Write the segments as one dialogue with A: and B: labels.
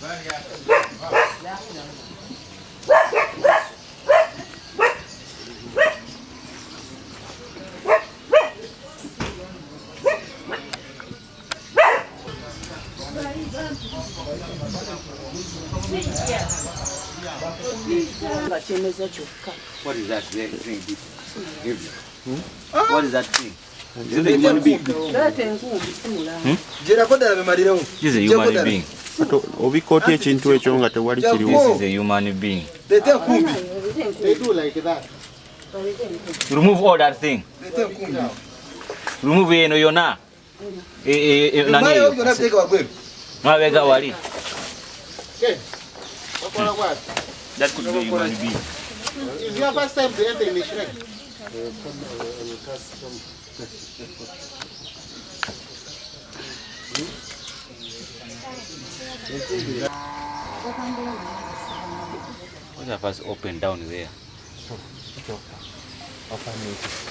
A: What is that thing? What is that thing? Is it a human being?
B: This is a human being.
C: Obikoti ekintu ekyo nga tewali kiriwo.
B: This is a human being.
D: They do like that.
B: Remove all that thing. Remove eno yona. Mabega wali. That could be a human being.
D: Is your first time to enter in the shrine?
B: What if us open down there?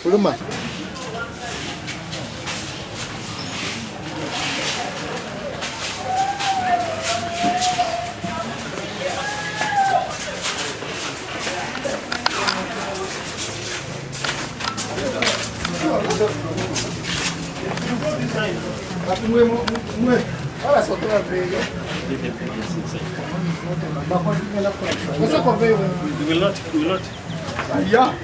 D: Fuluma.
E: We will not.
D: Yeah.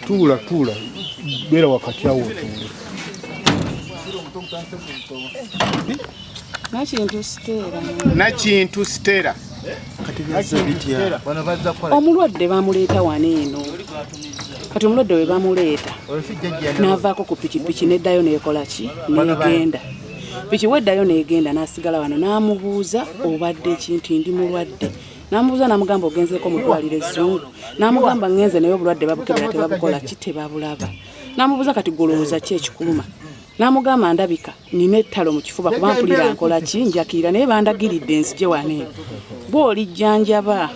D: Tula. Bera wakati awo tula. Nakintu stera.
F: Omulwadde bamuleeta wano eno. Kati omulwadde we bamuleeta. N'avaako ku pikipiki neddayo n'ekola ki? N'egenda. Piki weddayo n'egenda n'asigala wano n'amubuuza obadde ekintu ndi mulwadde. Namubuuza namugamba ogenzeeko mu ddwaliro ezzungu. Namugamba ngenze naye obulwadde babukebera tebabukola ki tebabulaba. Namubuuza kati golowooza ki ekikuluma. Namugamba ndabika nina ettalo mu kifuba kuba mpulira nkola ki njakirira naye bandagiridde nzije wano. Bw'olijjanjaba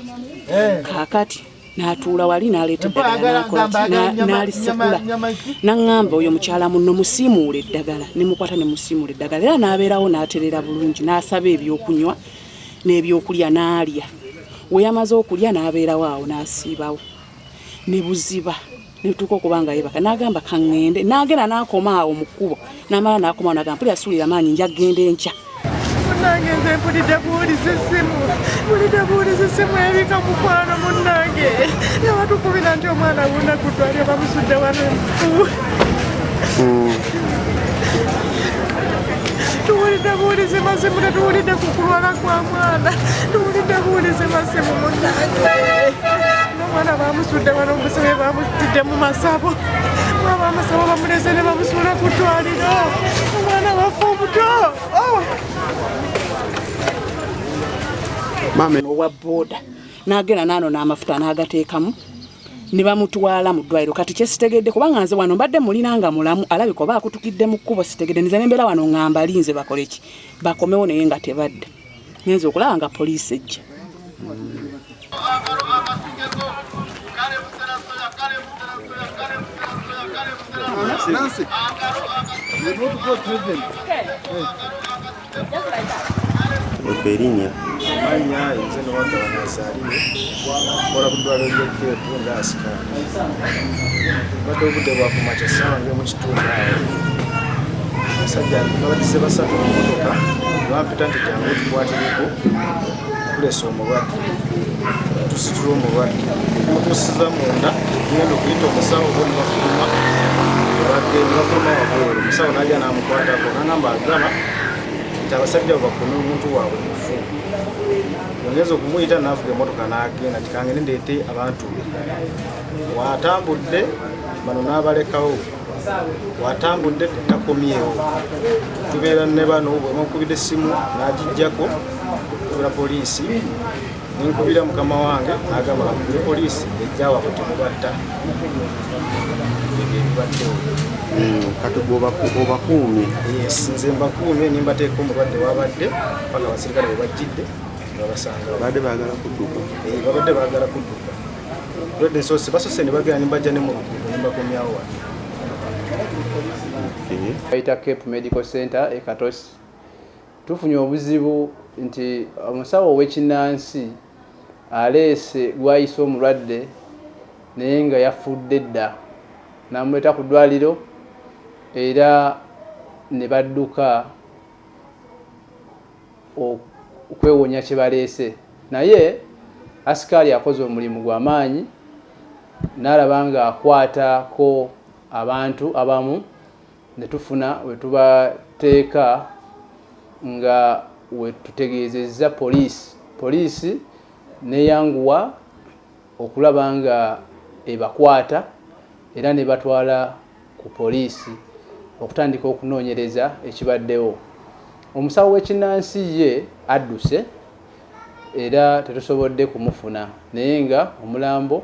F: kaakati n'atuula wali n'aleeta eddagala n'akola ki n'alisekula. N'aŋŋamba oyo mukyala munno musiimuule eddagala ne mukwata ne musiimuula eddagala era n'abeerawo n'aterera bulungi n'asaba ebyokunywa n'ebyokulya n'alya. We yamaze okulya n'abeerawo awo n'asiibawo ne buziba ne tutuuka okuba nga yeebaka n'agamba kaŋŋende n'agenda n'akoma awo mu kkubo n'amala n'akoma n'agamba mpulira suulira maanyi nja kgenda enkya.
G: Munnange nze mpulidde buwuliza essimu ebika mukwano munnange yabatukubira nti omwana wunda kutwalya bamusudde wano enfu. Tuwulidde buwuliza masimu tetuwulidde ku kulwala kwa mwana tuwulidde buwuliza masimu munnange n'omwana bamusudde wano omusebe bamutidde mu masabo amasabo bamuleze ne bamusuula ku ddwaliro omwana waffe omuto.
F: Mama owa booda n'agenda n'ano n'amafuta n'agateekamu ne bamutwala mu ddwaliro. Kati kye sitegedde kubanga nze wano mbadde mulina nga mulamu alabika oba akutukidde mu kkubo sitegedde nze nembeera wano ngamba linze bakole ki bakomewo naye nga tebadde ngenza okulaba nga poliisi ejja.
D: Nancy. You want to go treatment?
C: Berinya.
D: Anya inze no wanda wanazaliwe. Bora kudwala yeke tunda asika. Bado bude bwa kumacha sange mu kitunga. Sajja n'abadise basatu mumotoka. Bapita nti jangu tukwatireko. Kuleso omulwadde. Tusitula omulwadde. Tusiza munda ngendo kuyita omusawo bonna bafuluma. Bagenda bafuluma wabweru. Omusawo n'ajja n'amukwatako n'agamba agaba abasajja bakono omuntu waabwe mufu. Yongeza okumuyita n'avuga emmotoka n'agenda kikange ndeete abantu be. Watambudde bano n'abalekawo. Watambudde takomyewo. Tubeera ne bano bwemukubidde essimu n'agijjako nsabira poliisi ninkubira mukama wange agamba bakubire poliisi ejja wabo temubatta ebibaddewo
C: kati obakuumye
D: yes nze mbakuumye nimbateeka omulwadde wabadde paka abasirikale bwe bajjidde babasanga
C: babadde baagala kudduka
D: babadde baagala kudduka lwedde nsoose basose ne bagenda nimbajja ne mu luguudo nimbakomyawo wano
H: bayita Cape Medical Center e Katosi. Tufunye obuzibu nti omusawo ow'ekinnansi aleese gwayise omulwadde naye nga yafudde dda n'amuleeta ku ddwaliro era ne badduka okwewonya kye baleese naye asikaali akoze omulimu gw'amaanyi n'alaba nga akwatako abantu abamu ne tufuna we tubateeka nga we tutegeezezza poliisi neyanguwa okulaba nga ebakwata era ne batwala ku poliisi okutandika okunoonyereza ekibaddewo. Omusawo w'ekinnansi ye adduse era tetusobodde kumufuna naye nga omulambo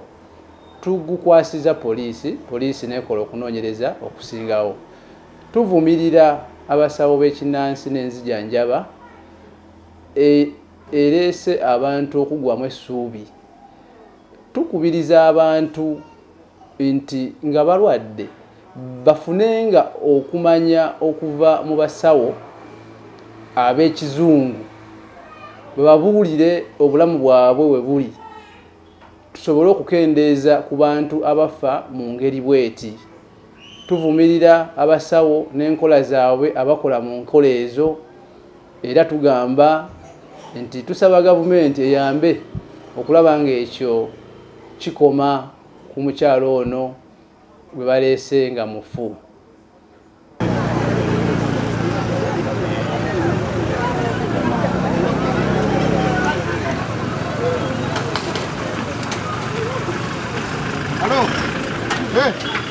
H: tugukwasiza poliisi nekola okunoonyereza okusingawo. Tuvumirira abasawo b'ekinnansi n'enzijanjaba ereese abantu okugwamu essuubi. Tukubiriza abantu nti nga balwadde bafunenga okumanya okuva mu basawo ab'ekizungu babuulire obulamu bwabwe we buli tusobole okukendeeza ku bantu abafa mu ngeri bweti. Tuvumirira abasawo n'enkola zaabwe abakola mu nkola ezo era tugamba nti tusaba gavumenti eyambe okulaba nga ekyo kikoma ku mukyalo ono gwe baleese nga mufu.
E: Hello. Hey.